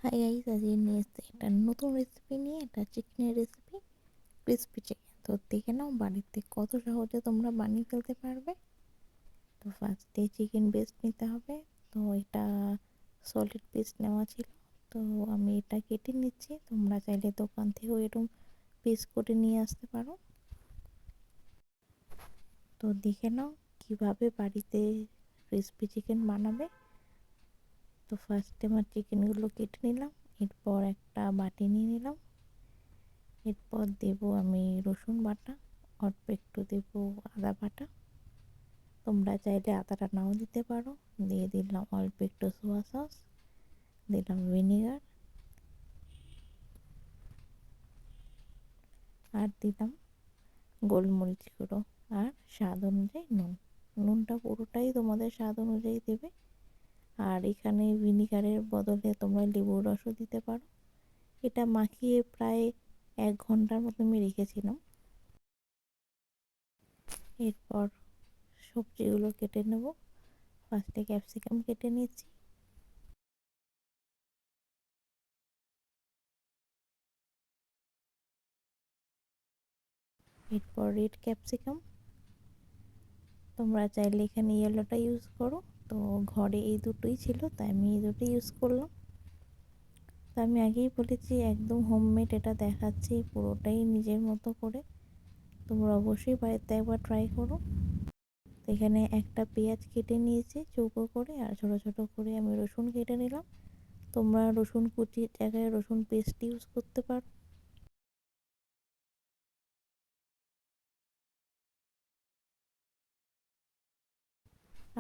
Hi guys, আজকে নিয়ে এসেছি একটা নতুন রেসিপি নিয়ে। একটা চিকেনের রেসিপি, ক্রিস্পি চিকেন। তো দেখে নাও বাড়িতে কত সহজে তোমরা বানিয়ে ফেলতে পারবে। তো ফার্স্টে চিকেন বেস্ট নিতে হবে। তো এটা সলিড পিস নেওয়া ছিল, তো আমি এটা কেটে নিচ্ছি। তোমরা চাইলে দোকান থেকেও এরকম পিস করে নিয়ে আসতে পারো। তো দেখে নাও কিভাবে বাড়িতে ক্রিস্পি চিকেন বানাবে। তো ফার্স্টে আমার চিকেনগুলো কেটে নিলাম, এরপর একটা বাটি নিয়ে নিলাম। এরপর দেব আমি রসুন বাটা, অল্প একটু দেব আদা বাটা। তোমরা চাইলে আদাটা নাও দিতে পারো। দিয়ে দিলাম অল্প একটু সোয়া সস, দিলাম ভিনিগার, আর দিলাম গোলমরিচ গুঁড়ো, আর স্বাদ অনুযায়ী নুন। নুনটা পুরোটাই তোমাদের স্বাদ অনুযায়ী দেবে। আর এখানে ভিনিগারের বদলে তোমরা লেবুর রসও দিতে পারো। এটা মাখিয়ে প্রায় 1 ঘন্টার মতো আমি রেখেছিলাম। এরপর সবজিগুলো কেটে নেব। ফার্স্টে ক্যাপসিকাম কেটে নিচ্ছি। এরপর রেড ক্যাপসিকাম, তোমরা চাইলে এখানে ইয়েলোটা ইউজ করো। তো ঘরে এই দুটোই ছিল, তাই আমি এই দুটোই ইউজ করলাম। তো আমি আগেই বলেছি একদম হোমমেড, এটা দেখাচ্ছি পুরোটাই নিজের মতো করে। তোমরা অবশ্যই বাড়িতে একবার ট্রাই করো। তো এখানে একটা পেঁয়াজ কেটে নিয়েছি চৌকো করে, আর ছোটো ছোটো করে আমি রসুন কেটে নিলাম। তোমরা রসুন কুচির জায়গায় রসুন পেস্ট ইউজ করতে পারো।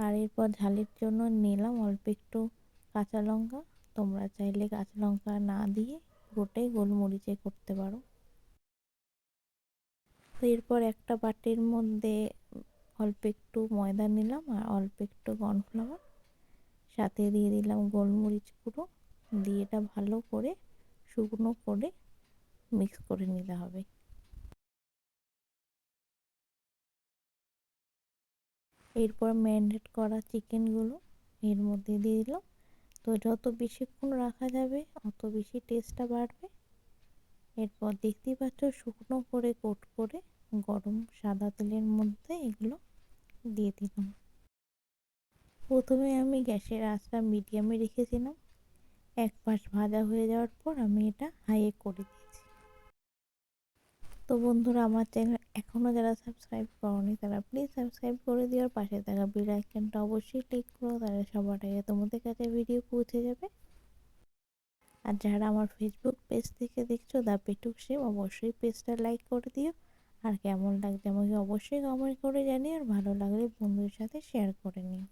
আর এরপর ঝালের জন্য নিলাম অল্প একটু কাঁচা লঙ্কা। তোমরা চাইলে কাঁচা লঙ্কা না দিয়ে গোটাই গোলমরিচে করতে পারো। তো এরপর একটা বাটির মধ্যে অল্প একটু ময়দা নিলাম, আর অল্প একটু কর্নফ্লাওয়ার, সাথে দিয়ে দিলাম গোলমরিচ গুঁড়ো। দিয়ে এটা ভালো করে শুকনো করে মিক্স করে নিতে হবে। এরপর ম্যারিনেট করা চিকেনগুলো এর মধ্যে দিয়ে দিলাম। তো যত বেশিক্ষণ রাখা যাবে অত বেশি টেস্টটা বাড়বে। এরপর দেখতেই পাচ্ছ শুকনো করে কোট করে গরম সাদা তেলের মধ্যে এগুলো দিয়ে দিলাম। প্রথমে আমি গ্যাসের আঁচটা মিডিয়ামে রেখেছিলাম। এক পাশ ভাজা হয়ে যাওয়ার পর আমি এটা হাইয়ে করে দিয়েছি। তো বন্ধুরা, আমার চ্যানেল এখনও যারা সাবস্ক্রাইব করোনি তারা প্লিজ সাবস্ক্রাইব করে দিও, আর পাশে থাকা বেল আইকনটা অবশ্যই ক্লিক করো, তাহলে সবার আগে তোমাদের কাছে ভিডিও পৌঁছে যাবে। আর যারা আমার ফেসবুক পেজ থেকে দেখছো দ্য পেটুক শেফ, অবশ্যই পেজটা লাইক করে দিও। আর কেমন লাগছে আমাকে অবশ্যই কমেন্ট করে জানিও, আর ভালো লাগলে বন্ধুদের সাথে শেয়ার করে নিও।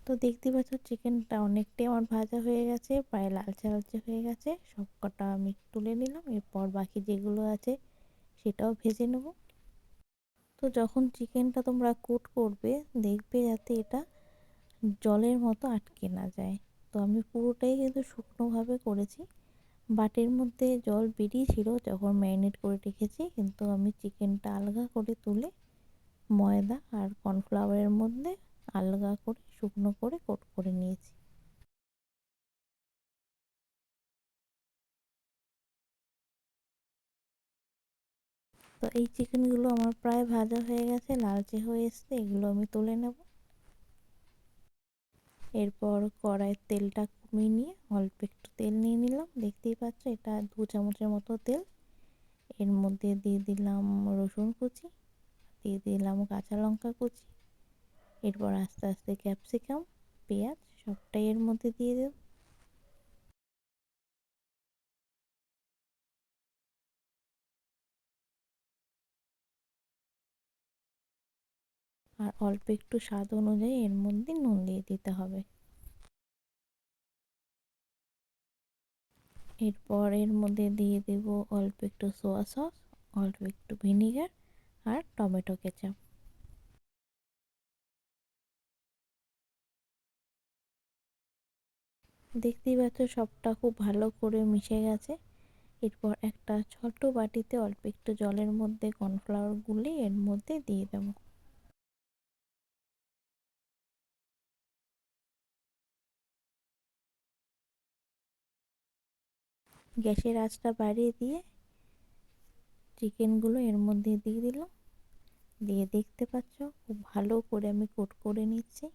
তো দেখতে পাচ্ছ চিকেনটা অনেকটাই আমার ভাজা হয়ে গেছে, প্রায় লালচে লালচে হয়ে গেছে। সব কটা আমি তুলে নিলাম। এরপর বাকি যেগুলো আছে সেটাও ভেজে নেব। তো যখন চিকেনটা তোমরা কুট করবে দেখবে যাতে এটা জলের মতো আটকে না যায়। তো আমি পুরোটাই কিন্তু শুকনোভাবে করেছি। বাটির মধ্যে জল বেরিয়েছিল যখন ম্যারিনেট করে রেখেছি, কিন্তু আমি চিকেনটা আলগা করে তুলে ময়দা আর কর্নফ্লাওয়ারের মধ্যে আলগা করে শুকনো করে কোট করে নিয়েছি। তো এই চিকেনগুলো আমার প্রায় ভাজা হয়ে গেছে, লালচে হয়ে এসছে, এগুলো আমি তুলে নেব। এরপর কড়াইয়ের তেলটা কমিয়ে নিয়ে অল্প একটু তেল নিয়ে নিলাম। দেখতেই পাচ্ছ এটা 2 চামচের মতো তেল। এর মধ্যে দিয়ে দিলাম রসুন কুচি, দিয়ে দিলাম কাঁচা লঙ্কা কুচি। এরপর আস্তে আস্তে ক্যাপসিকাম, পেঁয়াজ সবটাই এর মধ্যে দিয়ে দেব। আর অল্প একটু স্বাদ অনুযায়ী এর মধ্যে নুন দিয়ে দিতে হবে। এরপর এর মধ্যে দিয়ে দেব অল্প একটু সোয়া সস, অল্প একটু ভিনিগার, আর টমেটো কেচাপ। দেখতেই পাচ্ছ সবটা খুব ভালো করে মিশে গেছে। এরপর একটা ছোট বাটিতে অল্প একটু জলের মধ্যে কর্নফ্লাওয়ার গুলে এর মধ্যে দিয়ে দেব। গ্যাসের আঁচটা বাড়িয়ে দিয়ে চিকেনগুলো এর মধ্যে দিয়ে দিলাম। দিয়ে দেখতে পাচ্ছ খুব ভালো করে আমি কোট করে নিচ্ছি।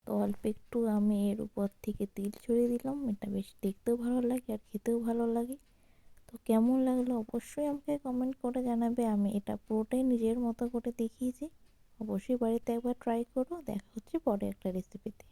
তো অল্প একটু আমি এর উপর থেকে তেল ছড়িয়ে দিলাম। এটা বেশ দেখতেও ভালো লাগে আর খেতেও ভালো লাগে। তো কেমন লাগলো অবশ্যই আমাকে কমেন্ট করে জানাবে। আমি এটা পুরোটাই নিজের মতো করে দেখিয়েছি। অবশ্যই বাড়িতে একবার ট্রাই করো। দেখা হচ্ছে পরে একটা রেসিপিতে।